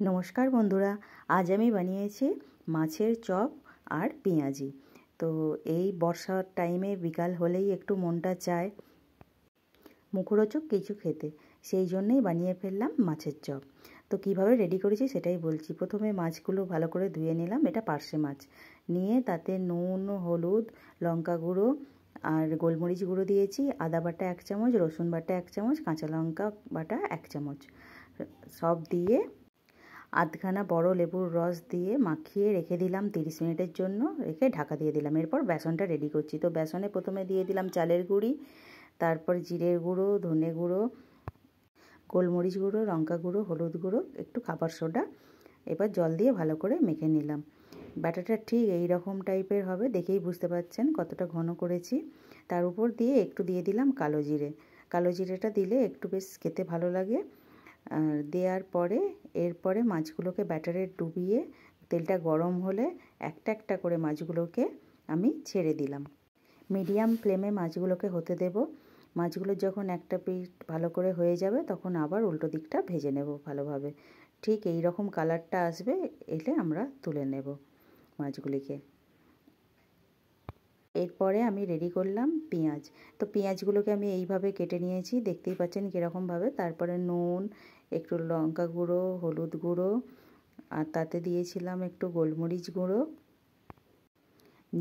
নমস্কার বন্ধুরা, আজ আমি বানিয়েছি মাছের চপ আর পেঁয়াজি। তো এই বর্ষার টাইমে বিকাল হলেই একটু মনটা চায় মুখরোচক কিছু খেতে, সেই জন্যেই বানিয়ে ফেললাম মাছের চপ। তো কিভাবে রেডি করেছি সেটাই বলছি। প্রথমে মাছগুলো ভালো করে ধুয়ে নিলাম, এটা পার্শে মাছ। নিয়ে তাতে নুন, হলুদ, লঙ্কা গুঁড়ো আর গোলমরিচ গুঁড়ো দিয়েছি, আদা বাটা 1 চামচ, রসুন বাটা 1 চামচ, কাঁচা লঙ্কা বাটা 1 চামচ, সব দিয়ে আধখানা বড় লেবুর রস দিয়ে মাখিয়ে রেখে দিলাম 30 মিনিটের জন্য। রেখে ঢাকা দিয়ে দিলাম। এরপর বেসনটা রেডি করছি। তো বেসনে প্রথমে দিয়ে দিলাম চালের গুঁড়ি, তারপর জিরের গুঁড়ো, ধনে গুঁড়ো, গোলমরিচ গুঁড়ো, লঙ্কা গুঁড়ো, হলুদ গুঁড়ো, একটু খাবার সোডা। এবার জল দিয়ে ভালো করে মেখে নিলাম। ব্যাটারটা ঠিক এই রকম টাইপের হবে, দেখেই বুঝতে পারছেন কতটা ঘন করেছি। তার উপর দিয়ে একটু দিয়ে দিলাম কালো জিরে। কালো জিরেটা দিলে একটু বেশ খেতে ভালো লাগে। দেওয়ার পরে এরপরে মাছগুলোকে ব্যাটারে ডুবিয়ে তেলটা গরম হলে একটা একটা করে মাছগুলোকে আমি ছেড়ে দিলাম। মিডিয়াম ফ্লেমে মাছগুলোকে হতে দেব। মাছগুলো যখন একটা পিঠ ভালো করে হয়ে যাবে তখন আবার উল্টো দিকটা ভেজে নেব ভালোভাবে। ঠিক এই রকম কালারটা আসবে, এলে আমরা তুলে নেব মাছগুলিকে। এরপরে আমি রেডি করলাম পেঁয়াজ। তো পেঁয়াজগুলোকে আমি এইভাবে কেটে নিয়েছি, দেখতেই পাচ্ছেন কীরকমভাবে। তারপরে নুন, একটু লঙ্কা গুঁড়ো, হলুদ গুঁড়ো, আর তাতে দিয়েছিলাম একটু গোলমরিচ গুঁড়ো,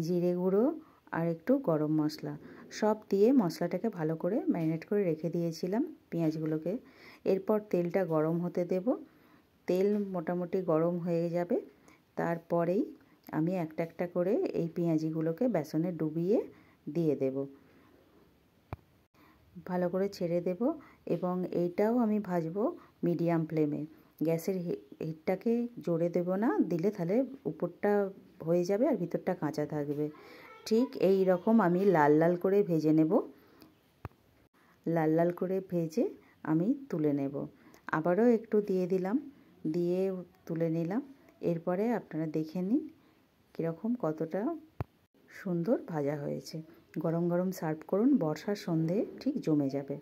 জিরে গুঁড়ো আর একটু গরম মশলা। সব দিয়ে মশলাটাকে ভালো করে ম্যারিনেট করে রেখে দিয়েছিলাম পেঁয়াজগুলোকে। এরপর তেলটা গরম হতে দেব। তেল মোটামুটি গরম হয়ে যাবে, তারপরেই আমি একটা একটা করে এই পেঁয়াজিগুলোকে বেসনে ডুবিয়ে দিয়ে দেব। ভালো করে ছেড়ে দেব এবং এইটাও আমি ভাজবো মিডিয়াম ফ্লেমে। গ্যাসের হিটটাকে জোরে দেব না, দিলে তাহলে উপরটা হয়ে যাবে আর ভিতরটা কাঁচা থাকবে। ঠিক এই রকম আমি লাল লাল করে ভেজে নেব। লাল লাল করে ভেজে আমি তুলে নেব। আবারও একটু দিয়ে দিলাম, দিয়ে তুলে নিলাম। এরপরে আপনারা দেখে নিন কীরকম কতটা সুন্দর ভাজা হয়েছে। গরম গরম সার্ভ করুন, বর্ষার সন্ধে ঠিক জমে যাবে।